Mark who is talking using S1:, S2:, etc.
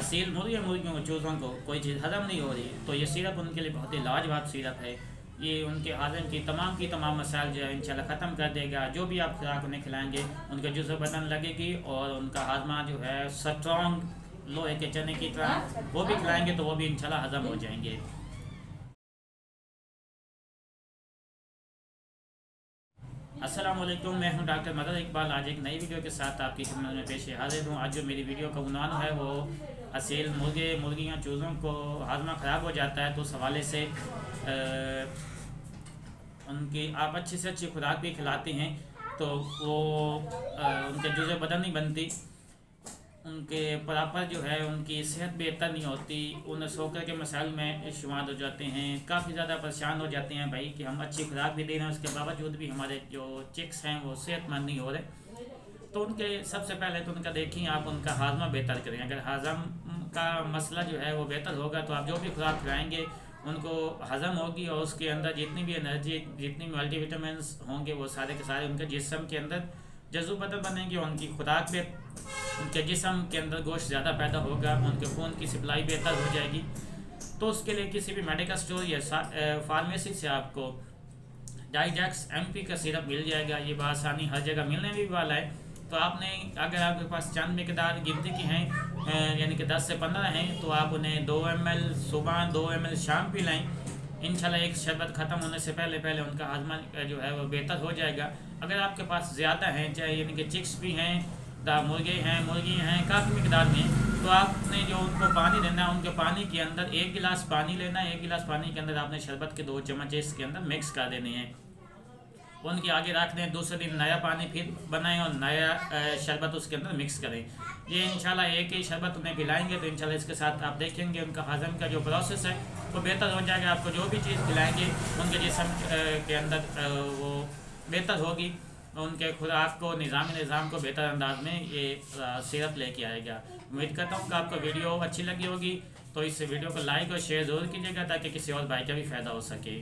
S1: असील मुर्गियों को चूज़ों को कोई चीज़ हज़म नहीं हो रही, तो ये सिरप उनके लिए बहुत ही लाजवाब सिरप है। ये उनके हाज़म की तमाम मसाइल जो है इंशाल्लाह ख़त्म कर देगा। जो भी आप खुराक उन्हें खिलाएंगे उनके जुज़्व बदन लगेगी और उनका हाजमा जो है स्ट्रॉन्ग लोहे के चने की तरह, वो भी खिलाएंगे तो वो भी इंशाल्लाह हज़म हो जाएंगे। अस्सलाम वालेकुम, मैं हूं डॉक्टर मदद इकबाल। आज एक नई वीडियो के साथ आपकी खिदमत में पेश हाजिर हूं। आज जो मेरी वीडियो का उन्वान है वो असील मुर्गियाँ चूज़ों को हाजमा ख़राब हो जाता है, तो उस हवाले से उनकी आप अच्छी से अच्छी खुराक भी खिलाते हैं तो वो उनके जुज़े बदन नहीं बनती, उनके बराबर जो है उनकी सेहत बेहतर नहीं होती, उन्हें शोकर के मसाइल में शुमार हो जाते हैं, काफ़ी ज़्यादा परेशान हो जाते हैं भाई कि हम अच्छी खुराक भी दे रहे हैं, उसके बावजूद भी हमारे जो चिक्स हैं वो सेहतमंद नहीं हो रहे। तो उनके सबसे पहले तो उनका देखिए आप उनका हाजमा बेहतर करें। अगर हाजम का मसला जो है वो बेहतर होगा तो आप जो भी खुराक खिलाएँगे उनको हज़म होगी और उसके अंदर जितनी भी एनर्जी, जितनी भी मल्टीविटामिन होंगे वो सारे के सारे उनके जिस्म के अंदर जज़्ब बनेंगे। उनकी खुराक में उनके जिस्म के अंदर गोश्त ज़्यादा पैदा होगा, उनके खून की सप्लाई बेहतर हो जाएगी। तो उसके लिए किसी भी मेडिकल स्टोर या फार्मेसी से आपको डाइजैक्स MP का सिरप मिल जाएगा। ये बआसानी हर जगह मिलने भी वाला है। तो आपने अगर आपके पास चंद मकदार गिनती की हैं यानी कि 10 से 15 हैं तो आप उन्हें 2 ml सुबह 2 ml शाम पिलाएँ। इंशाल्लाह एक शरबत ख़त्म होने से पहले पहले उनका हाजमा जो है वो बेहतर हो जाएगा। अगर आपके पास ज़्यादा हैं, चाहे यानी कि चिक्स भी हैं, मुर्गी हैं काफ़ी मकदार में, तो आपने जो उनको पानी देना है, उनके पानी के अंदर 1 गिलास पानी लेना है। 1 गिलास पानी के अंदर आपने शरबत के 2 चम्मच इसके अंदर मिक्स कर देने हैं। उनके आगे रख दें, दूसरे दिन नया पानी फिर बनाएं और नया शरबत उसके अंदर मिक्स करें। ये इंशाल्लाह एक ही शरबत उन्हें पिलाएंगे तो इंशाल्लाह इसके साथ आप देखेंगे उनका हज़म का जो प्रोसेस है वो बेहतर हो जाएगा। आपको जो भी चीज़ खिलाएंगे उनके जिस्म के अंदर वो बेहतर होगी, उनके खुराक को निज़ाम को बेहतर अंदाज में ये सिरप लेके आएगा। उम्मीद करता हूँ कि आपको वीडियो अच्छी लगी होगी, तो इस वीडियो को लाइक और शेयर ज़रूर कीजिएगा ताकि किसी और भाई का भी फ़ायदा हो सके।